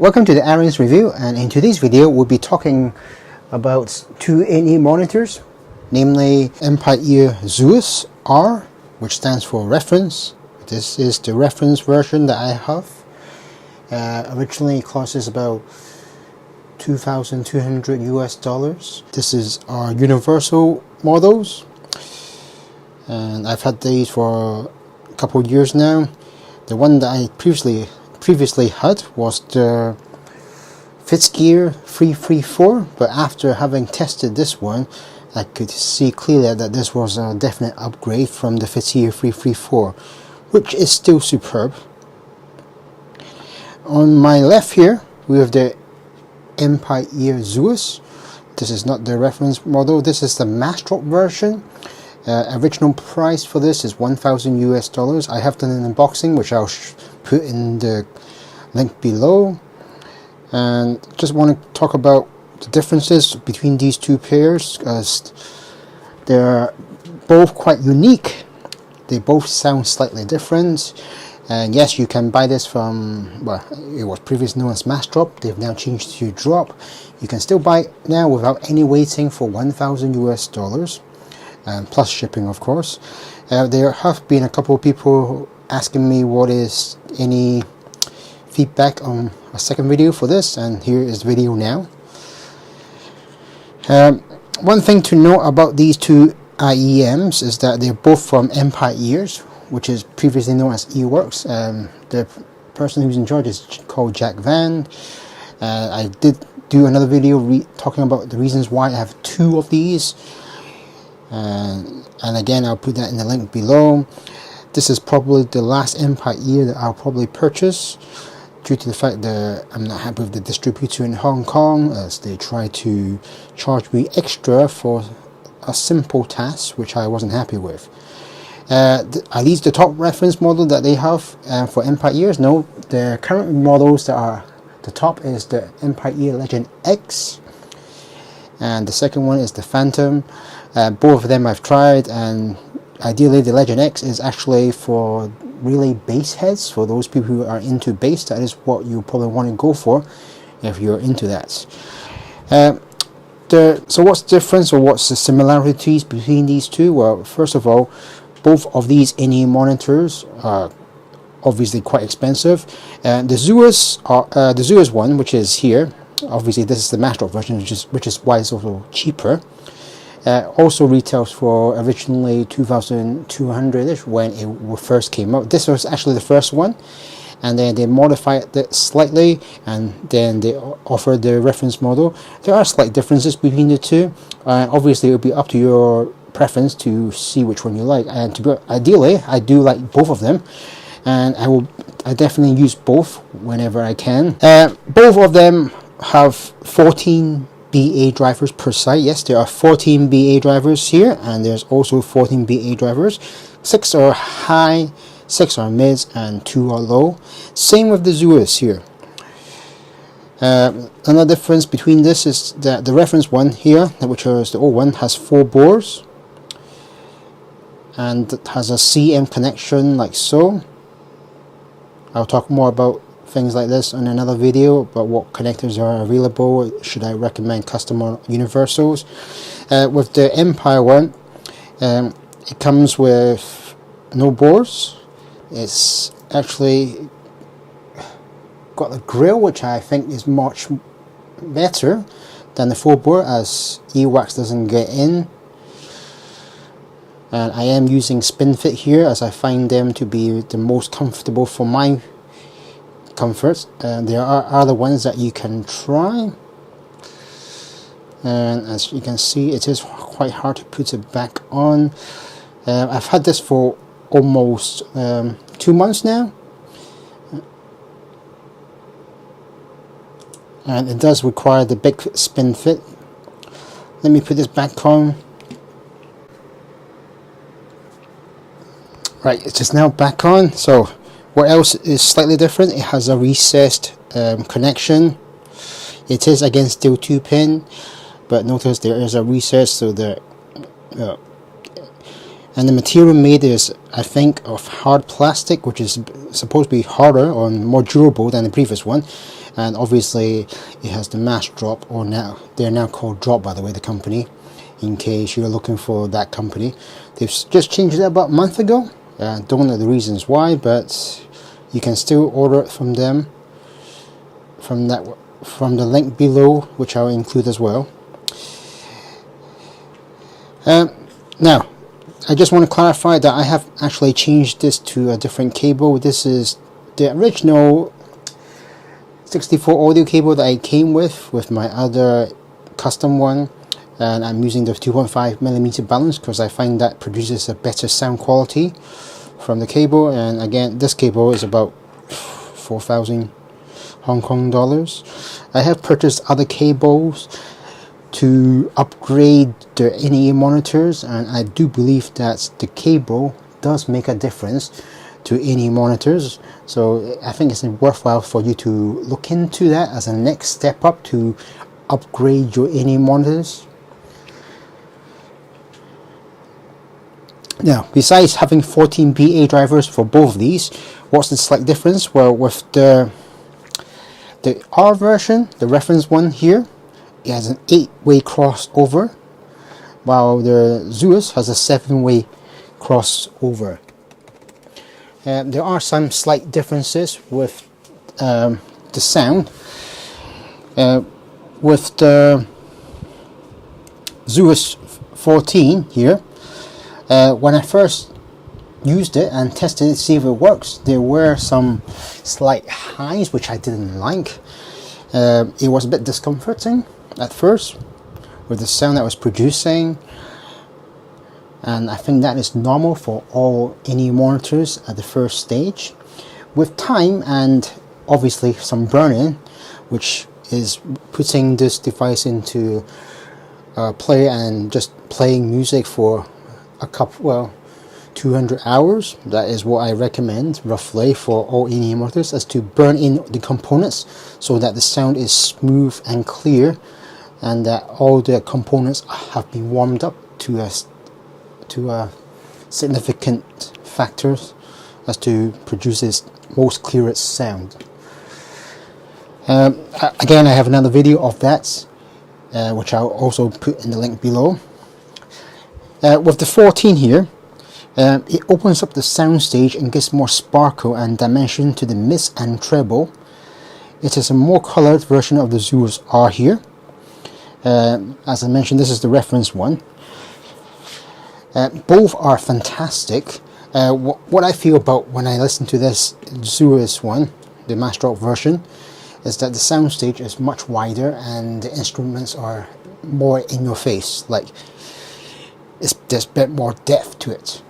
welcome to the Aaron's Review, and in today's video we'll be talking about two NE monitors, namely Empire Zeus R, which stands for reference. This is the reference version that I have. Originally it costs about $2,200 US. This is our universal models, and I've had these for a couple of years now. The one that I previously had was the Fitzgear 334, but after having tested this one, I could see clearly that this was a definite upgrade from the Fitzgear 334, which is still superb. On my left here we have the Empire Zeus. This is not the reference model, this is the Massdrop version. Original price for this is $1,000 US. I have done an unboxing which I'll put in the link below, and just want to talk about the differences between these two pairs, as they're both quite unique. They both sound slightly different, and yes, you can buy this from, well, it was previously known as Massdrop. They've now changed to Drop. You can still buy it now without any waiting for $1,000 US. Plus shipping, of course. There have been a couple of people asking me what is any feedback on a second video for this, and here is the video now. One thing to note about these two IEMs is that they're both from Empire, which is previously known as eWorks. The person who's in charge is called Jack Van. I did do another video talking about the reasons why I have two of these. And again, I'll put that in the link below. This is probably the last Empire that I'll probably purchase, due to the fact that I'm not happy with the distributor in Hong Kong, as they try to charge me extra for a simple task which I wasn't happy with. Are these the top reference model that they have for Empire? No, the current models that are the top is the Empire Legend X, and the second one is the Phantom. Both of them I've tried, and ideally the Legend X is actually for really bass heads. For those people who are into bass, that is what you probably want to go for if you're into that. So what's the difference, or what's the similarities between these two? Well, first of all, both of these NE monitors are obviously quite expensive. The Zeus one, which is here, obviously this is the Massdrop version, which is why it's also cheaper. Also retails for originally $2,200-ish when it first came out. This was actually the first one, and then they modified it slightly, and then they offered the reference model. There are slight differences between the two. Obviously it will be up to your preference to see which one you like, and ideally I do like both of them, and I definitely use both whenever I can. Both of them have 14 BA drivers per side. Yes, there are 14 BA drivers here, and there's also 14 BA drivers. 6 are high, 6 are mids, and 2 are low. Same with the Zeus here. Another difference between this is that the reference one here, which is the old one, has 4 bores, and it has a CM connection like so. I'll talk more about things like this in another video, about what connectors are available, should I recommend custom or universals. With the Empire one, it comes with no bores. It's actually got a grill, which I think is much better than the 4 bore, as eWorks doesn't get in. And I am using SpinFit here, as I find them to be the most comfortable for my comfort. There are other ones that you can try, and as you can see, it is quite hard to put it back on. I've had this for almost 2 months now, and it does require the big SpinFit. Let me put this back on. Right, it's just now back on. So what else is slightly different? It has a recessed connection. It is again still 2-pin, but notice there is a recess, so the and the material made is, I think, of hard plastic, which is supposed to be harder or more durable than the previous one. and obviously it has the Massdrop, or now they're now called Drop, by the way, the company, in case you're looking for that company. They've just changed it about a month ago. Don't know the reasons why, but you can still order it from them from the link below, which I'll include as well. Now I just want to clarify that I have actually changed this to a different cable. This is the original 64 audio cable that I came with my other custom one, and I'm using the 2.5mm balance because I find that produces a better sound quality from the cable. And again, this cable is about 4,000 Hong Kong dollars. I have purchased other cables to upgrade the IEM monitors, and I do believe that the cable does make a difference to IEM monitors, so I think it's worthwhile for you to look into that as a next step up to upgrade your IEM monitors. Now, besides having 14 BA drivers for both of these, what's the slight difference? Well, with the R version, the reference one here, it has an 8-way crossover, while the Zeus has a 7-way crossover. There are some slight differences with the sound. With the Zeus 14 here, when I first used it and tested it to see if it works, there were some slight highs which I didn't like. It was a bit discomforting at first with the sound that was producing, and I think that is normal for all IEM monitors at the first stage. With time and obviously some burn-in, which is putting this device into play and just playing music for a couple, well, 200 hours, that is what I recommend roughly for all IEM monitors, is to burn in the components so that the sound is smooth and clear, and that all the components have been warmed up to a significant factors as to produce its most clearest sound. Again, I have another video of that, which I'll also put in the link below. With the 14 here, it opens up the sound stage and gives more sparkle and dimension to the mids and treble. It is a more colored version of the Zeus R here. As I mentioned, this is the reference one. Both are fantastic. What I feel about when I listen to this Zeus one, the Massdrop version, is that the sound stage is much wider and the instruments are more in your face. Like, there's a bit more depth to it.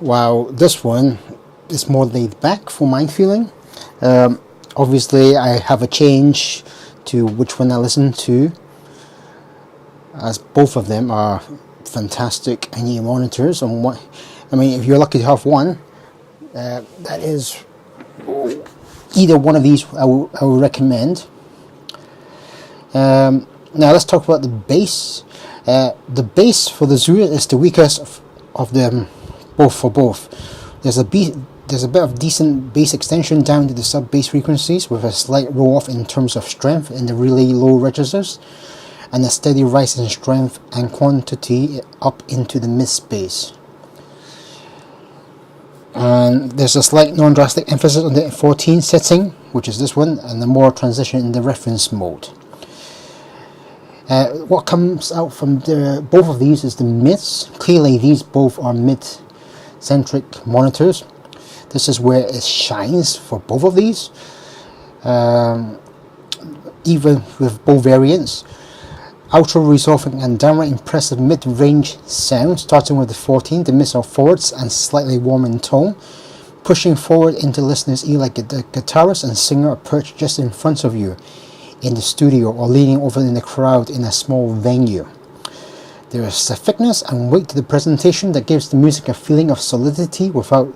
While this one is more laid back for my feeling. Obviously, I have a change to which one I listen to, as both of them are fantastic IEM monitors. And what I mean, if you're lucky to have one, that is either one of these I will recommend. Now let's talk about the bass. The bass for the Zeus is the weakest of them both. There's a bit of decent bass extension down to the sub bass frequencies, with a slight roll off in terms of strength in the really low registers, and a steady rise in strength and quantity up into the mid bass. And there's a slight non-drastic emphasis on the 14 setting, which is this one, and the more transition in the reference mode. What comes out from both of these is the mids. Clearly these both are mid-centric monitors. This is where it shines for both of these, even with both variants. Ultra resolving and downright impressive mid-range sound, starting with the 14. The mids are forwards and slightly warm in tone, pushing forward into listeners' ear like the guitarist and singer are perched just in front of you in the studio or leaning over in the crowd in a small venue. There is a thickness and weight to the presentation that gives the music a feeling of solidity without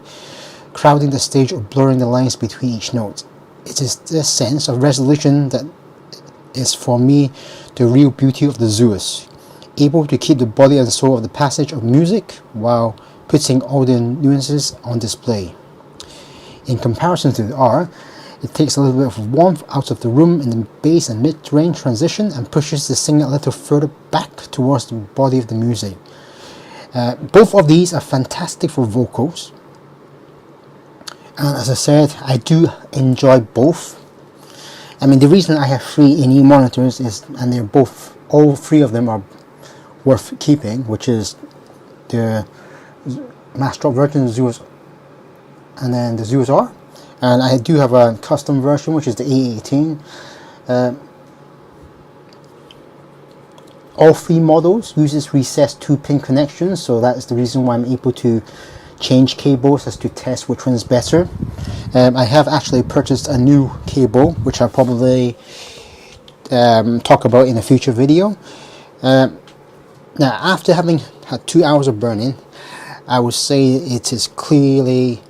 crowding the stage or blurring the lines between each note. It is this sense of resolution that is for me the real beauty of the Zeus, able to keep the body and soul of the passage of music while putting all the nuances on display. In comparison to the R, It takes a little bit of warmth out of the room in the bass and mid-range transition and pushes the singer a little further back towards the body of the music. Both of these are fantastic for vocals, and as I said, I do enjoy both. I mean, the reason I have 3 IEM monitors is, and they're both, all 3 of them are worth keeping, which is the Massdrop version Zeus and then the Zeus R, and I do have a custom version which is the A18. All 3 models uses recessed 2-pin connections, so that is the reason why I'm able to change cables as to test which one is better. I have actually purchased a new cable, which I'll probably talk about in a future video. Now, after having had 2 hours of burning, I would say it is clearly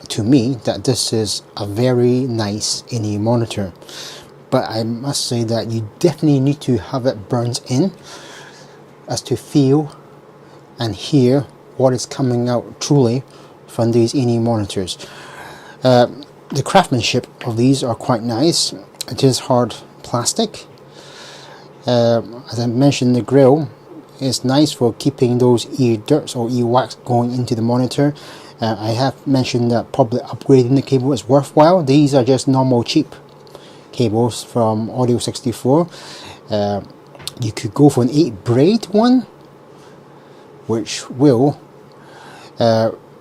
to me that this is a very nice IEM monitor. But I must say that you definitely need to have it burnt in as to feel and hear what is coming out truly from these IEM monitors. The craftsmanship of these are quite nice. It is hard plastic. As I mentioned, the grill is nice for keeping those ear dirts or ear wax going into the monitor. I have mentioned that probably upgrading the cable is worthwhile. These are just normal cheap cables from Audio 64. You could go for an 8 braid one, which will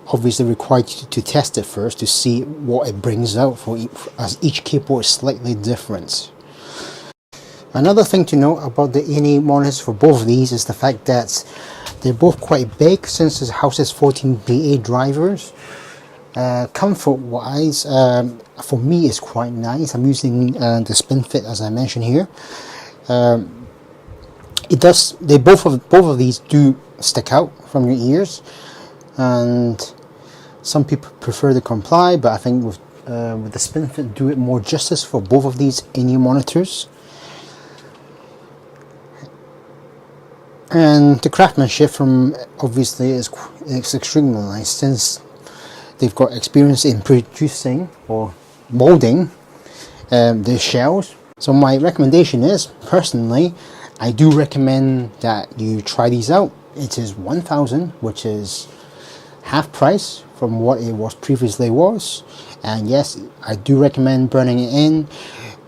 obviously require you to test it first to see what it brings out, as each cable is slightly different. Another thing to note about the IEM monitors for both of these is the fact that they're both quite big, since this houses 14 BA drivers. Comfort wise, for me it's quite nice. I'm using the spin fit as I mentioned here. Both of these do stick out from your ears, and some people prefer the comply, but I think with the spin fit do it more justice for both of these IEM monitors. And the craftsmanship from obviously is extremely nice, since they've got experience in producing or molding the shells. So my recommendation is, personally, I do recommend that you try these out. It is 1,000, which is half price from what it was previously was. And yes, I do recommend burning it in.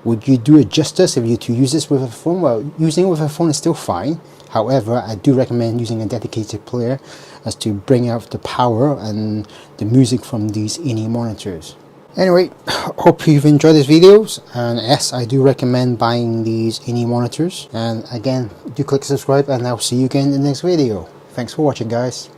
Would you do it justice if you to use this with a phone? Well, using it with a phone is still fine. However, I do recommend using a dedicated player as to bring out the power and the music from these IEM monitors. Anyway, hope you've enjoyed these videos, and yes, I do recommend buying these IEM monitors. And again, do click subscribe, and I'll see you again in the next video. Thanks for watching, guys.